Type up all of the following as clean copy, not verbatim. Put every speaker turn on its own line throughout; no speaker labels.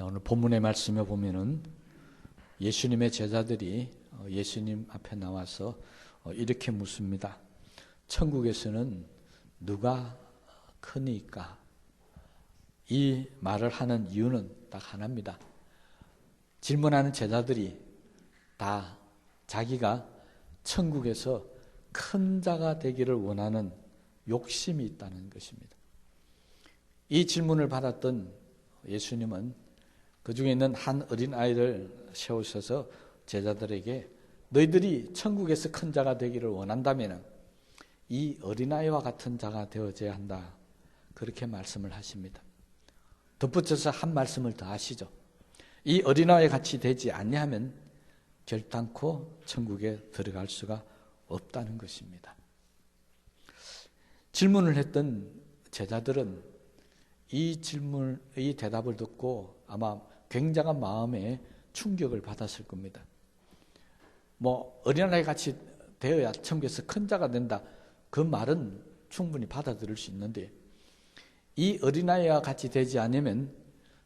오늘 본문의 말씀에 보면은 예수님의 제자들이 예수님 앞에 나와서 이렇게 묻습니다. 천국에서는 누가 크니까? 이 말을 하는 이유는 딱 하나입니다. 질문하는 제자들이 다 자기가 천국에서 큰 자가 되기를 원하는 욕심이 있다는 것입니다. 이 질문을 받았던 예수님은 그 중에 있는 한 어린아이를 세우셔서 제자들에게 너희들이 천국에서 큰 자가 되기를 원한다면 이 어린아이와 같은 자가 되어져야 한다. 그렇게 말씀을 하십니다. 덧붙여서 한 말씀을 더 하시죠. 이 어린아이 같이 되지 아니하면 결단코 천국에 들어갈 수가 없다는 것입니다. 질문을 했던 제자들은 이 대답을 듣고 아마 굉장한 마음에 충격을 받았을 겁니다. 어린아이 같이 되어야 천국에서 큰 자가 된다. 그 말은 충분히 받아들일 수 있는데 이 어린아이와 같이 되지 않으면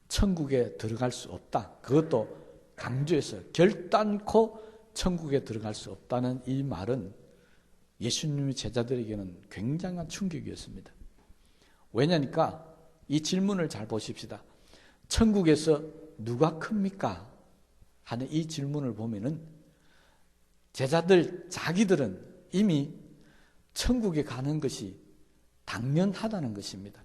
천국에 들어갈 수 없다. 그것도 강조해서 결단코 천국에 들어갈 수 없다는 이 말은 예수님의 제자들에게는 굉장한 충격이었습니다. 왜냐니까 이 질문을 잘 보십시다. 천국에서 누가 큽니까? 하는 이 질문을 보면은 제자들 자기들은 이미 천국에 가는 것이 당연하다는 것입니다.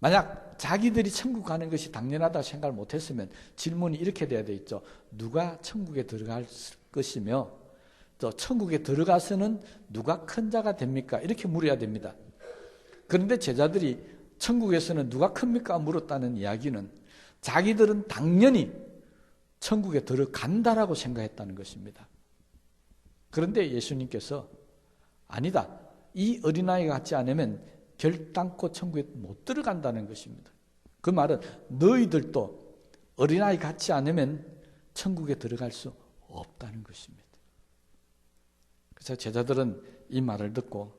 만약 자기들이 천국 가는 것이 당연하다고 생각을 못했으면 질문이 이렇게 돼야 되겠죠. 누가 천국에 들어갈 것이며 또 천국에 들어가서는 누가 큰 자가 됩니까? 이렇게 물어야 됩니다. 그런데 제자들이 천국에서는 누가 큽니까? 물었다는 이야기는 자기들은 당연히 천국에 들어간다라고 생각했다는 것입니다. 그런데 예수님께서 아니다. 이 어린아이가 같지 않으면 결단코 천국에 못 들어간다는 것입니다. 그 말은 너희들도 어린아이 같지 않으면 천국에 들어갈 수 없다는 것입니다. 그래서 제자들은 이 말을 듣고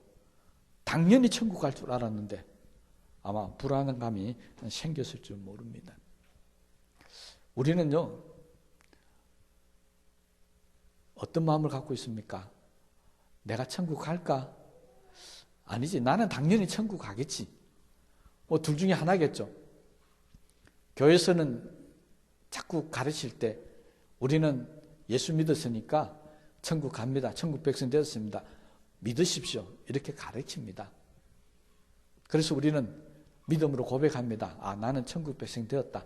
당연히 천국 갈 줄 알았는데 아마 불안감이 생겼을 줄 모릅니다. 우리는요, 어떤 마음을 갖고 있습니까? 내가 천국 갈까? 아니지. 나는 당연히 천국 가겠지. 둘 중에 하나겠죠. 교회에서는 자꾸 가르칠 때 우리는 예수 믿었으니까 천국 갑니다. 천국 백성 되었습니다. 믿으십시오. 이렇게 가르칩니다. 그래서 우리는 믿음으로 고백합니다. 나는 천국 백성 되었다.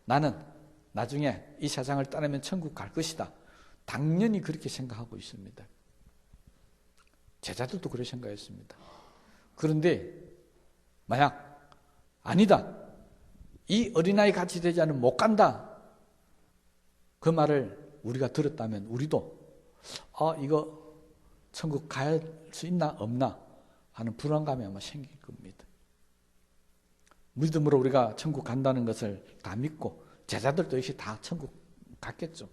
나는 나중에 이 세상을 떠나면 천국 갈 것이다. 당연히 그렇게 생각하고 있습니다. 제자들도 그렇게 생각했습니다. 그런데 만약 아니다. 이 어린아이 같이 되지 않으면 못 간다. 그 말을 우리가 들었다면 우리도 이거 천국 갈 수 있나 없나 하는 불안감이 아마 생길 겁니다. 믿음으로 우리가 천국 간다는 것을 다 믿고 제자들도 역시 다 천국 갔겠죠.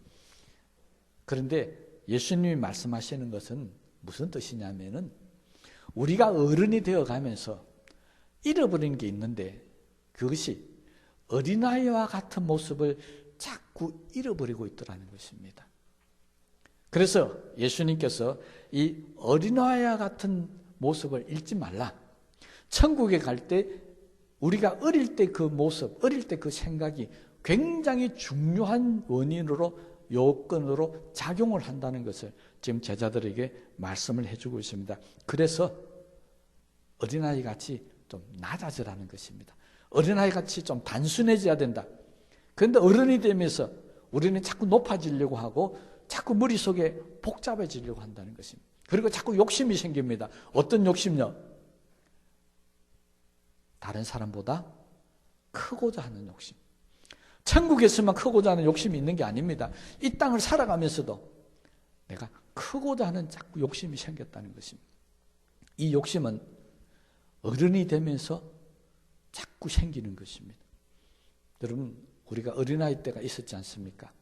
그런데 예수님이 말씀하시는 것은 무슨 뜻이냐면은 우리가 어른이 되어 가면서 잃어버린 게 있는데 그것이 어린아이와 같은 모습을 자꾸 잃어버리고 있더라는 것입니다. 그래서 예수님께서 이 어린아이와 같은 모습을 잃지 말라. 천국에 갈 때 우리가 어릴 때 그 모습, 어릴 때 그 생각이 굉장히 중요한 원인으로 요건으로 작용을 한다는 것을 지금 제자들에게 말씀을 해주고 있습니다. 그래서 어린아이 같이 좀 낮아지라는 것입니다. 어린아이 같이 좀 단순해져야 된다. 그런데 어른이 되면서 우리는 자꾸 높아지려고 하고 자꾸 머릿속에 복잡해지려고 한다는 것입니다. 그리고 자꾸 욕심이 생깁니다. 어떤 욕심요? 다른 사람보다 크고자 하는 욕심. 천국에서만 크고자 하는 욕심이 있는 게 아닙니다. 이 땅을 살아가면서도 내가 크고자 하는 자꾸 욕심이 생겼다는 것입니다. 이 욕심은 어른이 되면서 자꾸 생기는 것입니다. 여러분, 우리가 어린아이 때가 있었지 않습니까?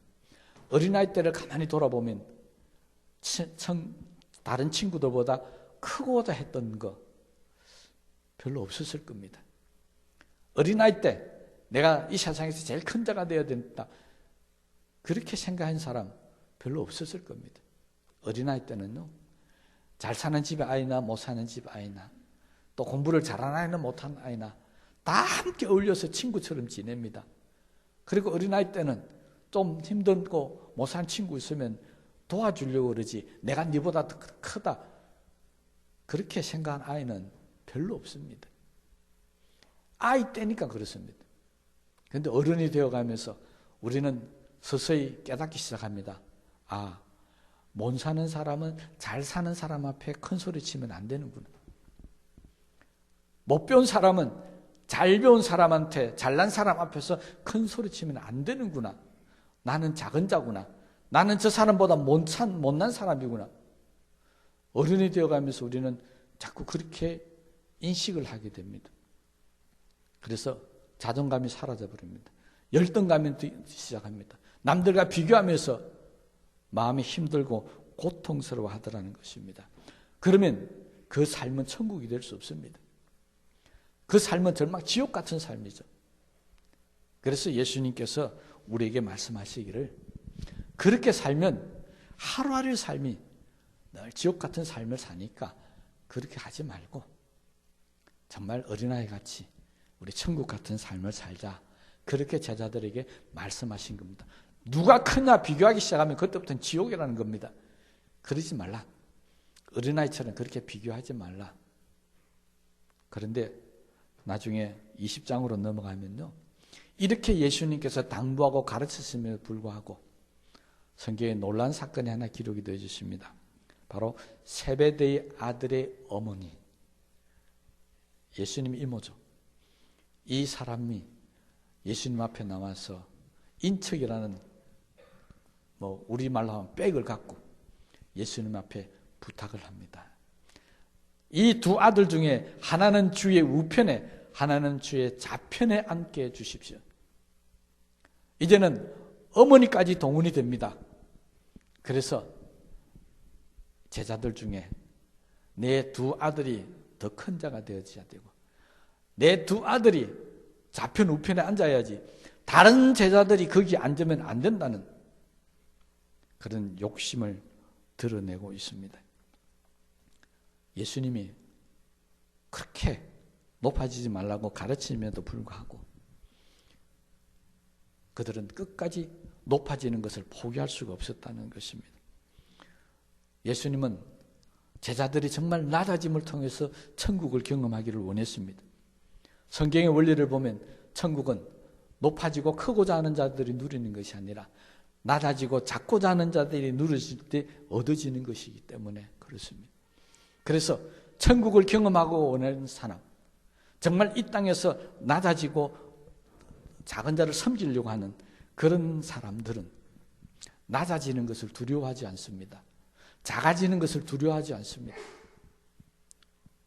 어린아이 때를 가만히 돌아보면 다른 친구들보다 크고자 했던 거 별로 없었을 겁니다. 어린아이 때 내가 이 세상에서 제일 큰 자가 되어야 된다. 그렇게 생각한 사람 별로 없었을 겁니다. 어린아이 때는요, 잘 사는 집 아이나 못 사는 집 아이나 또 공부를 잘하는 아이나 못하는 아이나 다 함께 어울려서 친구처럼 지냅니다. 그리고 어린아이 때는 좀 힘들고 못 사는 친구 있으면 도와주려고 그러지 내가 네보다 더 크다 그렇게 생각한 아이는 별로 없습니다. 아이 때니까 그렇습니다. 그런데 어른이 되어가면서 우리는 서서히 깨닫기 시작합니다. 아, 못 사는 사람은 잘 사는 사람 앞에 큰 소리 치면 안 되는구나. 못 배운 사람은 잘 배운 사람한테 잘난 사람 앞에서 큰 소리 치면 안 되는구나. 나는 작은 자구나. 나는 저 사람보다 못난 사람이구나. 어른이 되어가면서 우리는 자꾸 그렇게 인식을 하게 됩니다. 그래서 자존감이 사라져버립니다. 열등감이 시작합니다. 남들과 비교하면서 마음이 힘들고 고통스러워 하더라는 것입니다. 그러면 그 삶은 천국이 될 수 없습니다. 그 삶은 정말 지옥 같은 삶이죠. 그래서 예수님께서 우리에게 말씀하시기를 그렇게 살면 하루하루의 삶이 늘 지옥 같은 삶을 사니까 그렇게 하지 말고 정말 어린아이 같이 우리 천국 같은 삶을 살자. 그렇게 제자들에게 말씀하신 겁니다. 누가 크냐 비교하기 시작하면 그때부터는 지옥이라는 겁니다. 그러지 말라. 어린아이처럼 그렇게 비교하지 말라. 그런데 나중에 20장으로 넘어가면요, 이렇게 예수님께서 당부하고 가르치심에도 불구하고 성경에 놀라운 사건이 하나 기록이 되어 있습니다. 바로 세베대의 아들의 어머니, 예수님 이모죠. 이 사람이 예수님 앞에 나와서 인척이라는 우리말로 하면 백을 갖고 예수님 앞에 부탁을 합니다. 이 두 아들 중에 하나는 주의 우편에 하나는 주의 좌편에 앉게 해주십시오. 이제는 어머니까지 동원이 됩니다. 그래서 제자들 중에 내 두 아들이 더 큰 자가 되어져야 되고 내 두 아들이 좌편 우편에 앉아야지 다른 제자들이 거기 앉으면 안 된다는 그런 욕심을 드러내고 있습니다. 예수님이 그렇게 높아지지 말라고 가르침에도 불구하고 그들은 끝까지 높아지는 것을 포기할 수가 없었다는 것입니다. 예수님은 제자들이 정말 낮아짐을 통해서 천국을 경험하기를 원했습니다. 성경의 원리를 보면 천국은 높아지고 크고자 하는 자들이 누리는 것이 아니라 낮아지고 작고자 하는 자들이 누렸을 때 얻어지는 것이기 때문에 그렇습니다. 그래서 천국을 경험하고 원하는 사람, 정말 이 땅에서 낮아지고 작은 자를 섬기려고 하는 그런 사람들은 낮아지는 것을 두려워하지 않습니다. 작아지는 것을 두려워하지 않습니다.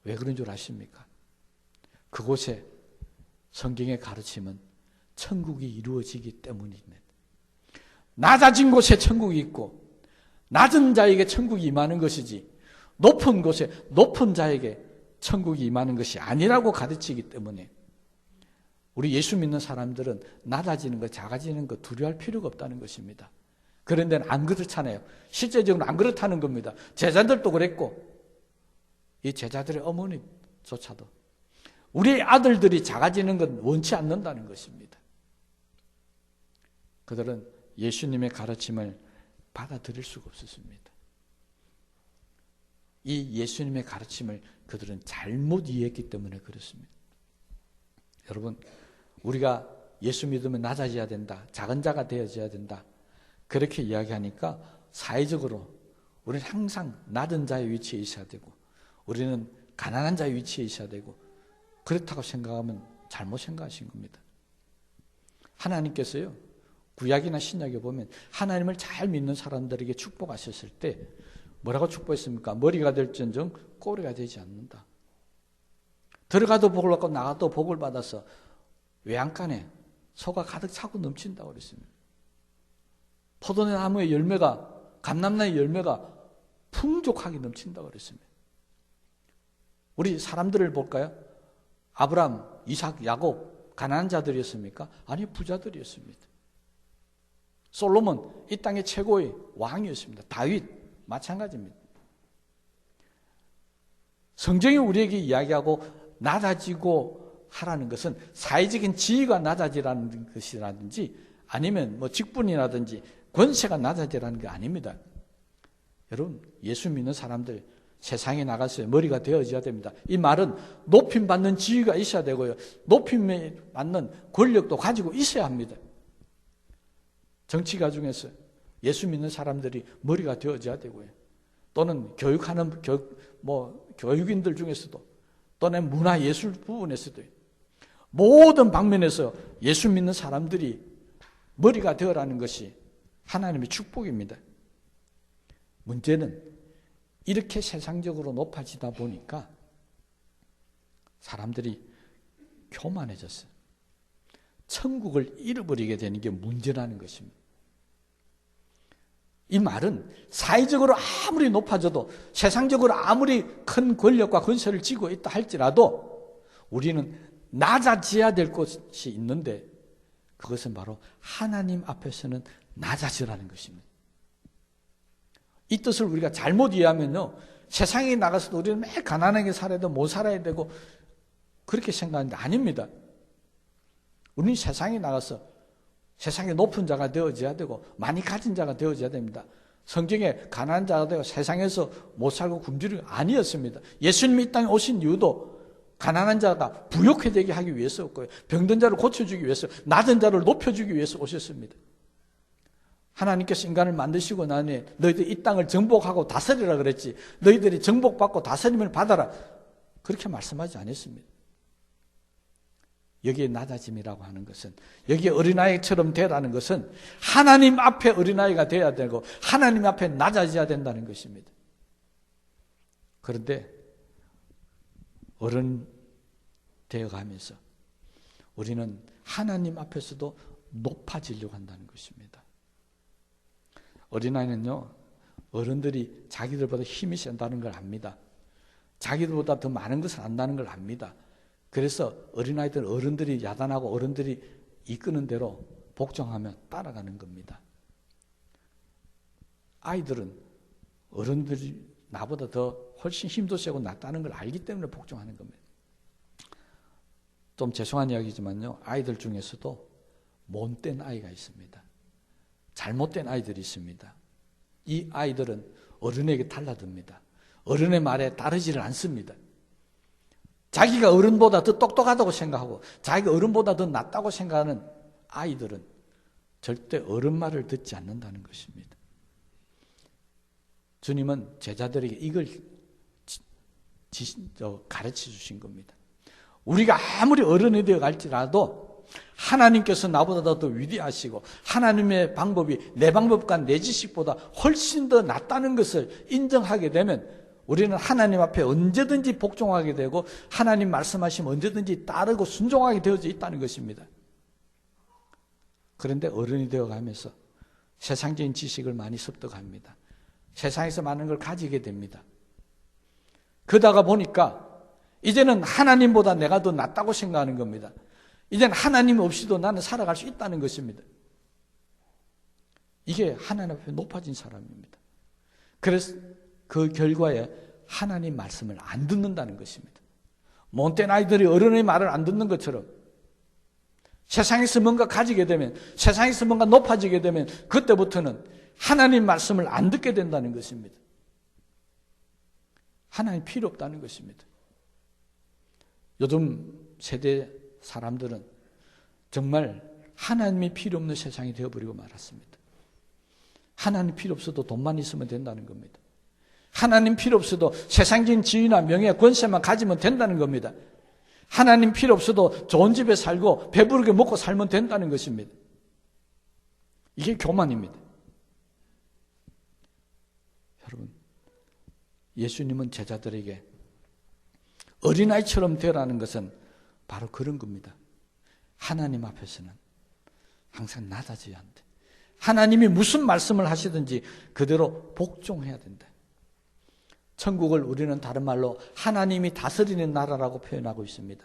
왜 그런 줄 아십니까? 그곳에 성경의 가르침은 천국이 이루어지기 때문입니다. 낮아진 곳에 천국이 있고 낮은 자에게 천국이 임하는 것이지 높은 곳에 높은 자에게 천국이 임하는 것이 아니라고 가르치기 때문에 우리 예수 믿는 사람들은 낮아지는 것, 작아지는 것 두려워할 필요가 없다는 것입니다. 그런데 안 그렇잖아요. 실제적으로 안 그렇다는 겁니다. 제자들도 그랬고 이 제자들의 어머니조차도 우리 아들들이 작아지는 건 원치 않는다는 것입니다. 그들은 예수님의 가르침을 받아들일 수가 없었습니다. 이 예수님의 가르침을 그들은 잘못 이해했기 때문에 그렇습니다. 여러분, 우리가 예수 믿으면 낮아져야 된다, 작은 자가 되어져야 된다 그렇게 이야기하니까 사회적으로 우리는 항상 낮은 자의 위치에 있어야 되고 우리는 가난한 자의 위치에 있어야 되고 그렇다고 생각하면 잘못 생각하신 겁니다. 하나님께서요, 구약이나 신약에 보면 하나님을 잘 믿는 사람들에게 축복하셨을 때 뭐라고 축복했습니까? 머리가 될지언정 꼬리가 되지 않는다. 들어가도 복을 받고 나가도 복을 받아서 외양간에 소가 가득 차고 넘친다고 그랬습니다. 포도나무의 열매가, 감람나의 열매가 풍족하게 넘친다고 그랬습니다. 우리 사람들을 볼까요? 아브람, 이삭, 야곱 가난한 자들이었습니까? 아니, 부자들이었습니다. 솔로몬, 이 땅의 최고의 왕이었습니다. 다윗, 마찬가지입니다. 성경이 우리에게 이야기하고 낮아지고 하라는 것은 사회적인 지위가 낮아지라는 것이라든지 아니면 뭐 직분이라든지 권세가 낮아지라는 게 아닙니다. 여러분, 예수 믿는 사람들 세상에 나가서 머리가 되어져야 됩니다. 이 말은 높임받는 지위가 있어야 되고요. 높임에 받는 권력도 가지고 있어야 합니다. 정치가 중에서 예수 믿는 사람들이 머리가 되어져야 되고요. 또는 교육하는 교육인들 중에서도 또는 문화예술 부분에서도 모든 방면에서 예수 믿는 사람들이 머리가 되어라는 것이 하나님의 축복입니다. 문제는 이렇게 세상적으로 높아지다 보니까 사람들이 교만해졌어요. 천국을 잃어버리게 되는 게 문제라는 것입니다. 이 말은 사회적으로 아무리 높아져도 세상적으로 아무리 큰 권력과 권세를 쥐고 있다 할지라도 우리는 낮아져야 될 것이 있는데 그것은 바로 하나님 앞에서는 낮아지라는 것입니다. 이 뜻을 우리가 잘못 이해하면요, 세상에 나가서도 우리는 매일 가난하게 살아야 되고 못 살아야 되고 그렇게 생각하는데 아닙니다. 우리는 세상에 나가서 세상에 높은 자가 되어져야 되고 많이 가진 자가 되어져야 됩니다. 성경에 가난한 자가 되고 세상에서 못 살고 굶주리는 게 아니었습니다. 예수님이 이 땅에 오신 이유도 가난한 자가 부욕되게 하기 위해서였고요. 병든 자를 고쳐주기 위해서, 낮은 자를 높여주기 위해서 오셨습니다. 하나님께서 인간을 만드시고 나니 너희들 이 땅을 정복하고 다스리라 그랬지, 너희들이 정복받고 다스림을 받아라 그렇게 말씀하지 않았습니다. 여기에 낮아짐이라고 하는 것은, 여기에 어린아이처럼 되라는 것은 하나님 앞에 어린아이가 되어야 되고 하나님 앞에 낮아져야 된다는 것입니다. 그런데 어른 되어가면서 우리는 하나님 앞에서도 높아지려고 한다는 것입니다. 어린아이는요, 어른들이 자기들보다 힘이 센다는 걸 압니다. 자기들보다 더 많은 것을 안다는 걸 압니다. 그래서 어린아이들은 어른들이 야단하고 어른들이 이끄는 대로 복종하면 따라가는 겁니다. 아이들은 어른들이 나보다 더 훨씬 힘도 세고 낫다는 걸 알기 때문에 복종하는 겁니다. 좀 죄송한 이야기지만요, 아이들 중에서도 못된 아이가 있습니다. 잘못된 아이들이 있습니다. 이 아이들은 어른에게 달라듭니다. 어른의 말에 따르지를 않습니다. 자기가 어른보다 더 똑똑하다고 생각하고 자기가 어른보다 더 낫다고 생각하는 아이들은 절대 어른 말을 듣지 않는다는 것입니다. 주님은 제자들에게 이걸 가르쳐 주신 겁니다. 우리가 아무리 어른이 되어 갈지라도 하나님께서 나보다 더 위대하시고 하나님의 방법이 내 방법과 내 지식보다 훨씬 더 낫다는 것을 인정하게 되면 우리는 하나님 앞에 언제든지 복종하게 되고 하나님 말씀하시면 언제든지 따르고 순종하게 되어져 있다는 것입니다. 그런데 어른이 되어가면서 세상적인 지식을 많이 습득합니다. 세상에서 많은 걸 가지게 됩니다. 그러다가 보니까 이제는 하나님보다 내가 더 낫다고 생각하는 겁니다. 이제는 하나님 없이도 나는 살아갈 수 있다는 것입니다. 이게 하나님 앞에 높아진 사람입니다. 그래서 그 결과에 하나님 말씀을 안 듣는다는 것입니다. 못된 아이들이 어른의 말을 안 듣는 것처럼 세상에서 뭔가 가지게 되면, 세상에서 뭔가 높아지게 되면 그때부터는 하나님 말씀을 안 듣게 된다는 것입니다. 하나님 필요 없다는 것입니다. 요즘 세대 사람들은 정말 하나님이 필요 없는 세상이 되어버리고 말았습니다. 하나님 필요 없어도 돈만 있으면 된다는 겁니다. 하나님 필요 없어도 세상적인 지위나 명예, 권세만 가지면 된다는 겁니다. 하나님 필요 없어도 좋은 집에 살고 배부르게 먹고 살면 된다는 것입니다. 이게 교만입니다. 여러분, 예수님은 제자들에게 어린아이처럼 되라는 것은 바로 그런 겁니다. 하나님 앞에서는 항상 낮아져야 한다. 하나님이 무슨 말씀을 하시든지 그대로 복종해야 된다. 천국을 우리는 다른 말로 하나님이 다스리는 나라라고 표현하고 있습니다.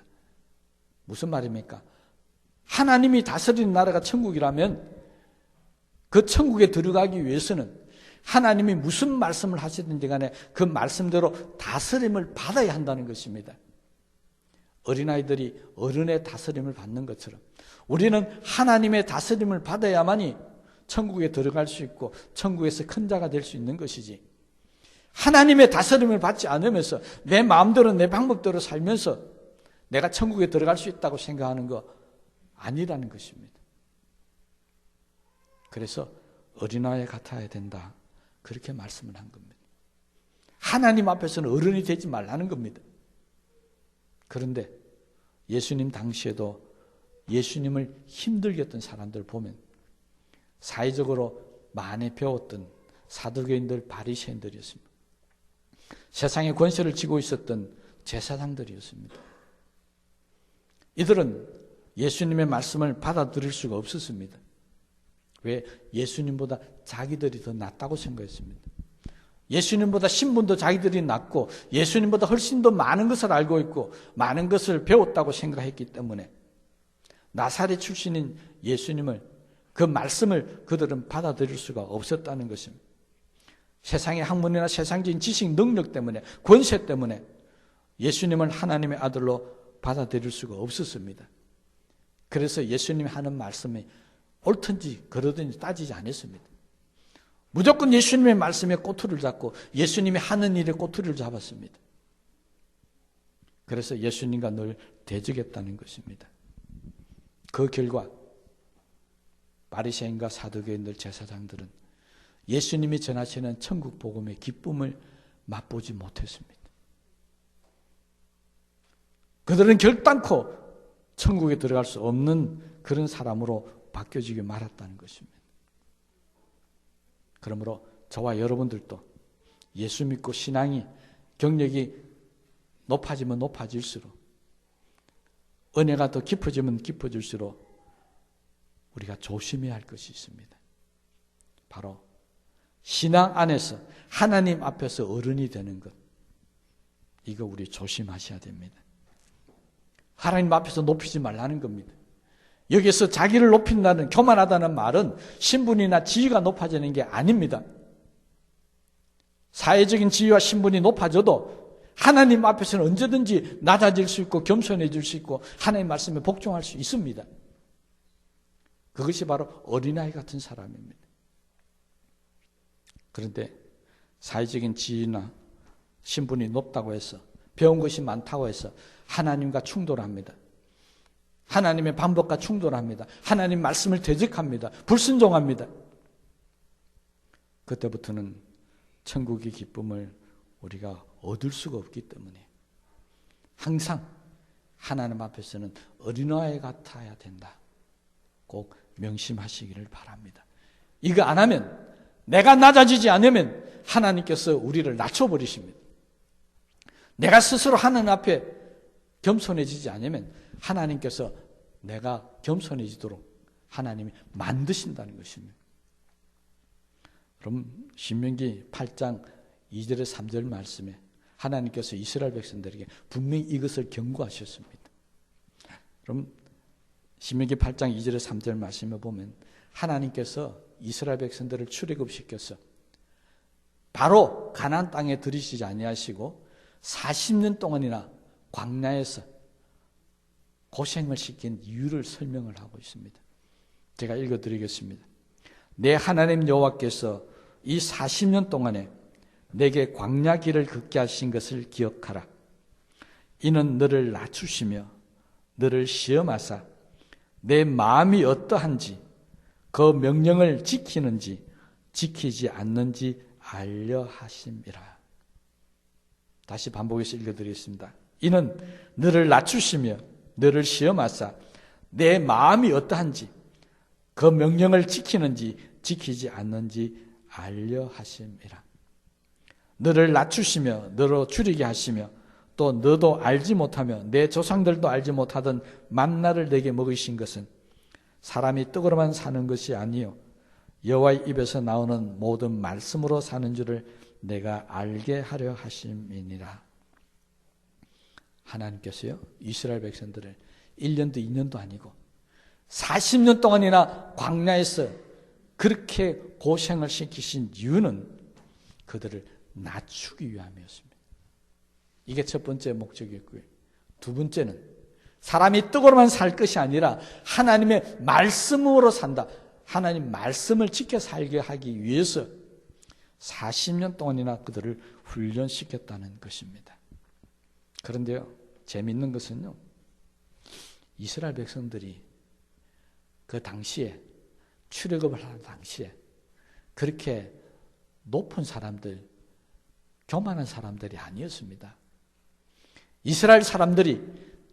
무슨 말입니까? 하나님이 다스리는 나라가 천국이라면 그 천국에 들어가기 위해서는 하나님이 무슨 말씀을 하시든지 간에 그 말씀대로 다스림을 받아야 한다는 것입니다. 어린아이들이 어른의 다스림을 받는 것처럼 우리는 하나님의 다스림을 받아야만이 천국에 들어갈 수 있고 천국에서 큰 자가 될 수 있는 것이지, 하나님의 다스림을 받지 않으면서 내 마음대로 내 방법대로 살면서 내가 천국에 들어갈 수 있다고 생각하는 거 아니라는 것입니다. 그래서 어린아이 같아야 된다, 그렇게 말씀을 한 겁니다. 하나님 앞에서는 어른이 되지 말라는 겁니다. 그런데 예수님 당시에도 예수님을 힘들게 했던 사람들 보면 사회적으로 많이 배웠던 사두개인들, 바리새인들이었습니다. 세상의 권세를 쥐고 있었던 제사장들이었습니다. 이들은 예수님의 말씀을 받아들일 수가 없었습니다. 왜? 예수님보다 자기들이 더 낫다고 생각했습니다. 예수님보다 신분도 자기들이 낫고 예수님보다 훨씬 더 많은 것을 알고 있고 많은 것을 배웠다고 생각했기 때문에 나사렛 출신인 예수님을, 그 말씀을 그들은 받아들일 수가 없었다는 것입니다. 세상의 학문이나 세상적인 지식, 능력 때문에, 권세 때문에 예수님을 하나님의 아들로 받아들일 수가 없었습니다. 그래서 예수님이 하는 말씀이 옳든지 그러든지 따지지 않았습니다. 무조건 예수님의 말씀에 꼬투리를 잡고 예수님이 하는 일에 꼬투리를 잡았습니다. 그래서 예수님과 늘 대적했다는 것입니다. 그 결과 바리새인과 사두개인들, 제사장들은 예수님이 전하시는 천국 복음의 기쁨을 맛보지 못했습니다. 그들은 결단코 천국에 들어갈 수 없는 그런 사람으로 바뀌어지게 말았다는 것입니다. 그러므로 저와 여러분들도 예수 믿고 신앙이 경력이 높아지면 높아질수록, 은혜가 더 깊어지면 깊어질수록 우리가 조심해야 할 것이 있습니다. 바로 신앙 안에서 하나님 앞에서 어른이 되는 것, 이거 우리 조심하셔야 됩니다. 하나님 앞에서 높이지 말라는 겁니다. 여기서 자기를 높인다는, 교만하다는 말은 신분이나 지위가 높아지는 게 아닙니다. 사회적인 지위와 신분이 높아져도 하나님 앞에서는 언제든지 낮아질 수 있고 겸손해질 수 있고 하나님 말씀에 복종할 수 있습니다. 그것이 바로 어린아이 같은 사람입니다. 그런데 사회적인 지위나 신분이 높다고 해서, 배운 것이 많다고 해서 하나님과 충돌합니다. 하나님의 방법과 충돌합니다. 하나님 말씀을 대적합니다. 불순종합니다. 그때부터는 천국의 기쁨을 우리가 얻을 수가 없기 때문에 항상 하나님 앞에서는 어린아이 같아야 된다, 꼭 명심하시기를 바랍니다. 이거 안 하면, 내가 낮아지지 않으면 하나님께서 우리를 낮춰버리십니다. 내가 스스로 하나님 앞에 겸손해지지 않으면 하나님께서 내가 겸손해지도록 하나님이 만드신다는 것입니다. 그럼 신명기 8장 2절에 3절 말씀에 하나님께서 이스라엘 백성들에게 분명히 이것을 경고하셨습니다. 그럼 신명기 8장 2절에 3절 말씀에 보면 하나님께서 이스라엘 백성들을 출애굽시켜서 바로 가나안 땅에 들이시지 아니하시고 40년 동안이나 광야에서 고생을 시킨 이유를 설명을 하고 있습니다. 제가 읽어드리겠습니다. 내 하나님 여호와께서 이 40년 동안에 내게 광야 길을 걷게 하신 것을 기억하라. 이는 너를 낮추시며 너를 시험하사 내 마음이 어떠한지 그 명령을 지키는지 지키지 않는지 알려 하심이라. 다시 반복해서 읽어드리겠습니다. 이는 너를 낮추시며 너를 시험하사 내 마음이 어떠한지 그 명령을 지키는지 지키지 않는지 알려 하심이라. 너를 낮추시며 너로 줄이게 하시며 또 너도 알지 못하며 내 조상들도 알지 못하던 만나를 내게 먹이신 것은 사람이 떡으로만 사는 것이 아니요 여호와의 입에서 나오는 모든 말씀으로 사는 줄을 내가 알게 하려 하심이니라. 하나님께서요, 이스라엘 백성들을 1년도 2년도 아니고 40년 동안이나 광야에서 그렇게 고생을 시키신 이유는 그들을 낮추기 위함이었습니다. 이게 첫 번째 목적이었고요. 두 번째는 사람이 떡으로만 살 것이 아니라 하나님의 말씀으로 산다. 하나님 말씀을 지켜 살게 하기 위해서 40년 동안이나 그들을 훈련시켰다는 것입니다. 그런데요, 재미있는 것은요, 이스라엘 백성들이 그 당시에 출애굽을 하는 당시에 그렇게 높은 사람들, 교만한 사람들이 아니었습니다. 이스라엘 사람들이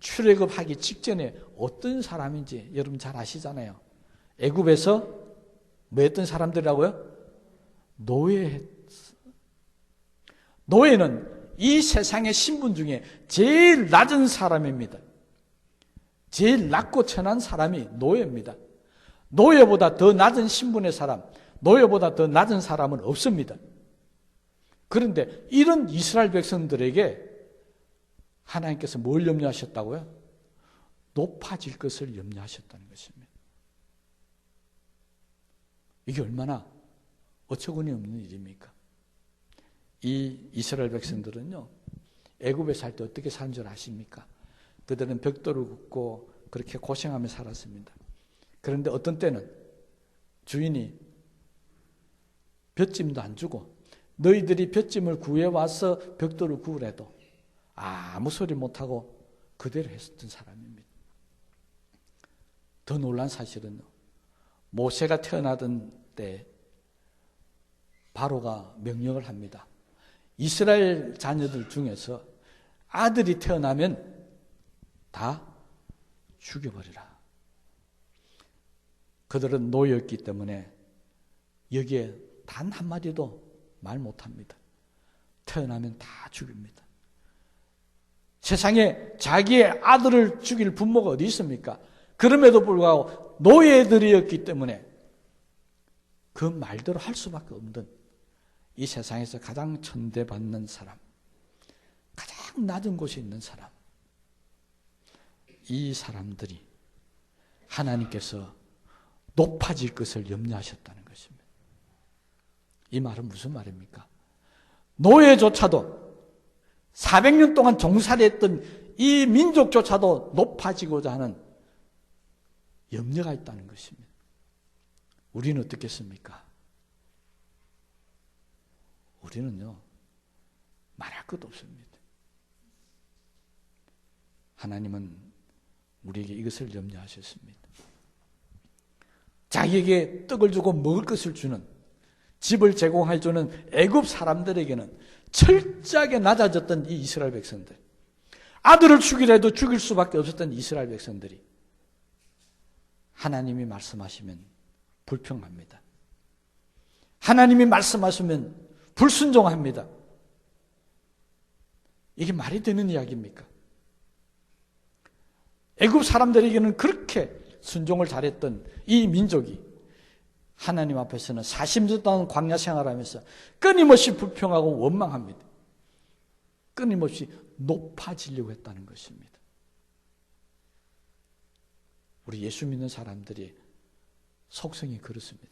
출애굽하기 직전에 어떤 사람인지 여러분 잘 아시잖아요. 애굽에서 뭐 했던 사람들이라고요? 노예는 이 세상의 신분 중에 제일 낮은 사람입니다. 제일 낮고 천한 사람이 노예입니다. 노예보다 더 낮은 신분의 사람, 노예보다 더 낮은 사람은 없습니다. 그런데 이런 이스라엘 백성들에게 하나님께서 뭘 염려하셨다고요? 높아질 것을 염려하셨다는 것입니다. 이게 얼마나 어처구니 없는 일입니까? 이 이스라엘 백성들은요, 애굽에 살 때 어떻게 사는 줄 아십니까? 그들은 벽돌을 굽고 그렇게 고생하며 살았습니다. 그런데 어떤 때는 주인이 볏짐도 안 주고 너희들이 볏짐을 구해와서 벽돌을 구우래도 아무 소리 못하고 그대로 했었던 사람입니다. 더 놀란 사실은 모세가 태어나던 때 바로가 명령을 합니다. 이스라엘 자녀들 중에서 아들이 태어나면 다 죽여버리라. 그들은 노예였기 때문에 여기에 단 한마디도 말 못합니다. 태어나면 다 죽입니다. 세상에 자기의 아들을 죽일 부모가 어디 있습니까? 그럼에도 불구하고 노예들이었기 때문에 그 말대로 할 수밖에 없는 이 세상에서 가장 천대받는 사람, 가장 낮은 곳에 있는 사람, 이 사람들이 하나님께서 높아질 것을 염려하셨다는 것입니다. 이 말은 무슨 말입니까? 노예조차도 400년 동안 종살이했던 이 민족조차도 높아지고자 하는 염려가 있다는 것입니다. 우리는 어떻겠습니까? 우리는요, 말할 것도 없습니다. 하나님은 우리에게 이것을 염려하셨습니다. 자기에게 떡을 주고 먹을 것을 주는, 집을 제공해 주는 애굽 사람들에게는 철저하게 낮아졌던 이 이스라엘 백성들, 아들을 죽이려도 죽일 수밖에 없었던 이스라엘 백성들이 하나님이 말씀하시면 불평합니다. 하나님이 말씀하시면 불순종합니다. 이게 말이 되는 이야기입니까? 애굽 사람들에게는 그렇게 순종을 잘했던 이 민족이 하나님 앞에서는 40년 동안 광야 생활하면서 끊임없이 불평하고 원망합니다. 끊임없이 높아지려고 했다는 것입니다. 우리 예수 믿는 사람들이 속성이 그렇습니다.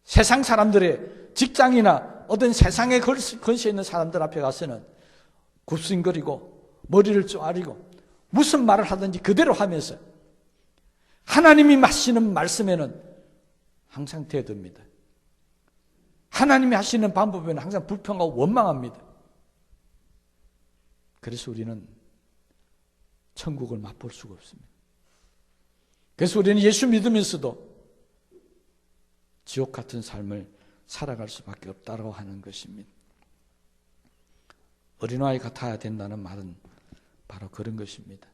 세상 사람들의 직장이나 어떤 세상에 건시에 있는 사람들 앞에 가서는 굽신거리고 머리를 쪼아리고 무슨 말을 하든지 그대로 하면서 하나님이 하시는 말씀에는 항상 대듭니다. 하나님이 하시는 방법에는 항상 불평하고 원망합니다. 그래서 우리는 천국을 맛볼 수가 없습니다. 그래서 우리는 예수 믿으면서도 지옥 같은 삶을 살아갈 수밖에 없다고 하는 것입니다. 어린아이 같아야 된다는 말은 바로 그런 것입니다.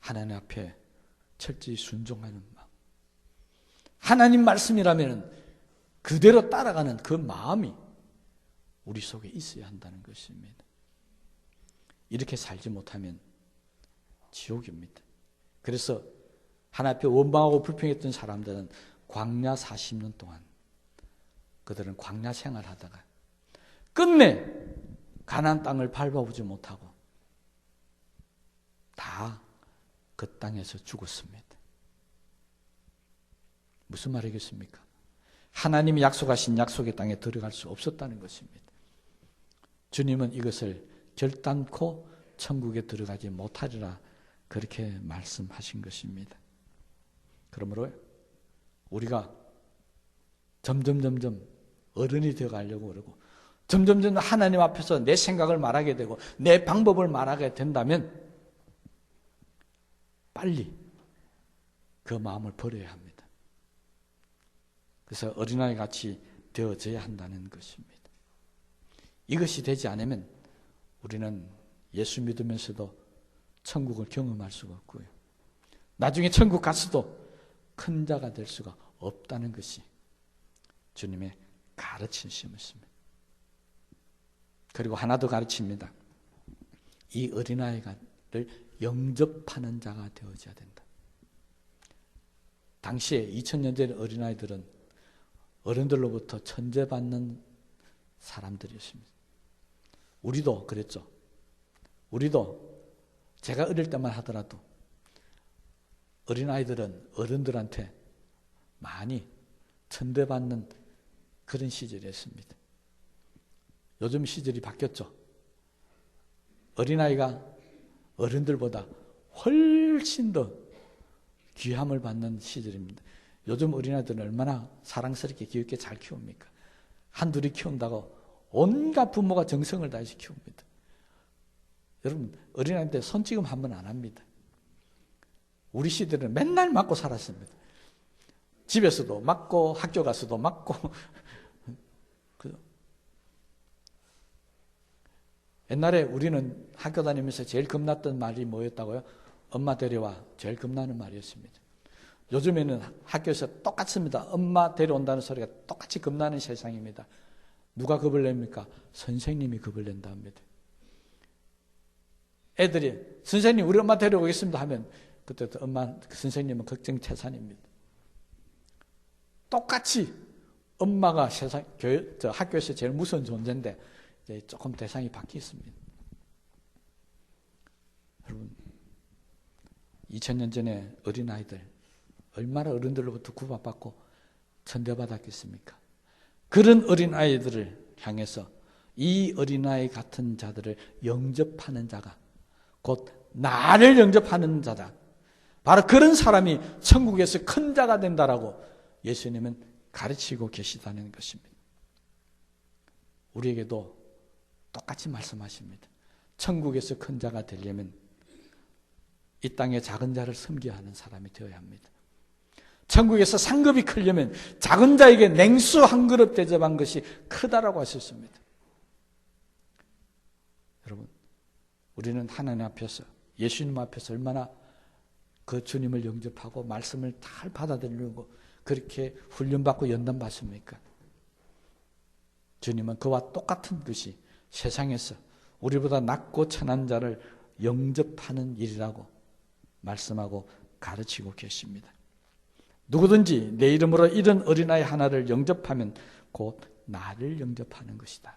하나님 앞에 철저히 순종하는 마음, 하나님 말씀이라면 그대로 따라가는 그 마음이 우리 속에 있어야 한다는 것입니다. 이렇게 살지 못하면 지옥입니다. 그래서 하나님 앞에 원망하고 불평했던 사람들은 광야 40년 동안 그들은 광야 생활하다가 끝내 가나안 땅을 밟아보지 못하고 다 그 땅에서 죽었습니다. 무슨 말이겠습니까? 하나님이 약속하신 약속의 땅에 들어갈 수 없었다는 것입니다. 주님은 이것을 결단코 천국에 들어가지 못하리라 그렇게 말씀하신 것입니다. 그러므로 우리가 점점 어른이 되어 가려고 그러고 점점 하나님 앞에서 내 생각을 말하게 되고 내 방법을 말하게 된다면 빨리 그 마음을 버려야 합니다. 그래서 어린아이 같이 되어져야 한다는 것입니다. 이것이 되지 않으면 우리는 예수 믿으면서도 천국을 경험할 수가 없고요. 나중에 천국 갔어도 큰 자가 될 수가 없다는 것이 주님의 가르치심이었습니다. 그리고 하나 더 가르칩니다. 이 어린아이를 영접하는 자가 되어져야 된다. 당시에 2000년 전 어린아이들은 어른들로부터 천재받는 사람들이었습니다. 우리도 그랬죠. 우리도 제가 어릴 때만 하더라도 어린아이들은 어른들한테 많이 천대받는 그런 시절이었습니다. 요즘 시절이 바뀌었죠. 어린아이가 어른들보다 훨씬 더 귀함을 받는 시절입니다. 요즘 어린아이들은 얼마나 사랑스럽게 귀엽게 잘 키웁니까? 한둘이 키운다고 온갖 부모가 정성을 다해서 키웁니다. 여러분 어린아이한테 손찌검 한 번 안 합니다. 우리 시대는 맨날 맞고 살았습니다. 집에서도 맞고 학교 가서도 맞고 옛날에 우리는 학교 다니면서 제일 겁났던 말이 뭐였다고요? 엄마 데려와. 제일 겁나는 말이었습니다. 요즘에는 학교에서 똑같습니다. 엄마 데려온다는 소리가 똑같이 겁나는 세상입니다. 누가 겁을 냅니까? 선생님이 겁을 낸다 합니다. 애들이 선생님 우리 엄마 데려오겠습니다 하면 그때부터 선생님은 걱정태산입니다. 똑같이 엄마가 학교에서 제일 무서운 존재인데 이제 조금 대상이 바뀌었습니다. 여러분 2000년 전에 어린아이들 얼마나 어른들로부터 구박받고 천대받았겠습니까? 그런 어린아이들을 향해서 이 어린아이 같은 자들을 영접하는 자가 곧 나를 영접하는 자다. 바로 그런 사람이 천국에서 큰 자가 된다라고 예수님은 가르치고 계시다는 것입니다. 우리에게도 똑같이 말씀하십니다. 천국에서 큰 자가 되려면 이 땅의 작은 자를 섬겨야 하는 사람이 되어야 합니다. 천국에서 상급이 크려면 작은 자에게 냉수 한 그릇 대접한 것이 크다라고 하셨습니다. 여러분, 우리는 하나님 앞에서 예수님 앞에서 얼마나 그 주님을 영접하고 말씀을 잘 받아들이려고 그렇게 훈련받고 연단받습니까? 주님은 그와 똑같은 듯이 세상에서 우리보다 낮고 천한 자를 영접하는 일이라고 말씀하고 가르치고 계십니다. 누구든지 내 이름으로 이런 어린아이 하나를 영접하면 곧 나를 영접하는 것이다.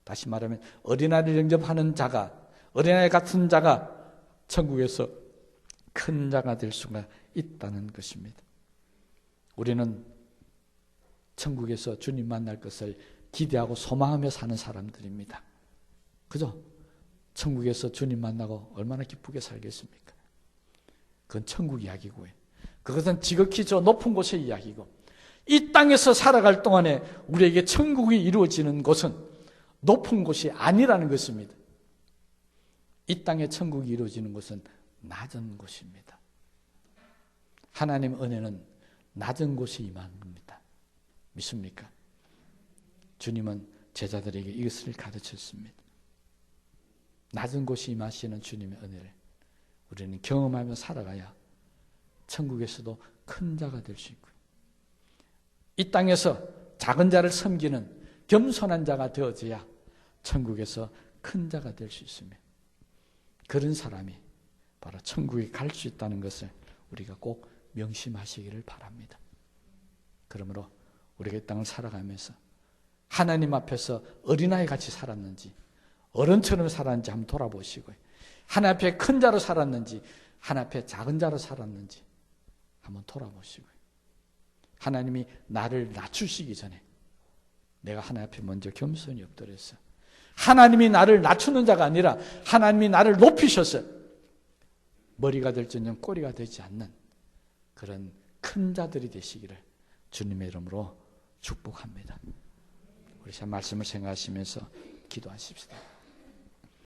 다시 말하면 어린아이를 영접하는 자가, 어린아이 같은 자가 천국에서 큰 자가 될 수가 있다는 것입니다. 우리는 천국에서 주님 만날 것을 기대하고 소망하며 사는 사람들입니다. 그죠? 천국에서 주님 만나고 얼마나 기쁘게 살겠습니까? 그건 천국 이야기고요. 그것은 지극히 저 높은 곳의 이야기고, 이 땅에서 살아갈 동안에 우리에게 천국이 이루어지는 곳은 높은 곳이 아니라는 것입니다. 이 땅에 천국이 이루어지는 곳은 낮은 곳입니다. 하나님 은혜는 낮은 곳에 임하는 겁니다. 믿습니까? 주님은 제자들에게 이것을 가르쳤습니다. 낮은 곳에 임하시는 주님의 은혜를 우리는 경험하며 살아가야 천국에서도 큰 자가 될 수 있고요. 이 땅에서 작은 자를 섬기는 겸손한 자가 되어져야 천국에서 큰 자가 될 수 있습니다. 그런 사람이 바로 천국에 갈 수 있다는 것을 우리가 꼭 명심하시기를 바랍니다. 그러므로 우리가 이 땅을 살아가면서 하나님 앞에서 어린아이 같이 살았는지 어른처럼 살았는지 한번 돌아보시고요. 하나님 앞에 큰 자로 살았는지 하나님 앞에 작은 자로 살았는지 한번 돌아보시고요. 하나님이 나를 낮추시기 전에 내가 하나님 앞에 먼저 겸손히 엎드려서 하나님이 나를 낮추는 자가 아니라 하나님이 나를 높이셔서 머리가 될지는 꼬리가 되지 않는 그런 큰 자들이 되시기를 주님의 이름으로 축복합니다. 우리 참 말씀을 생각하시면서 기도하십시다.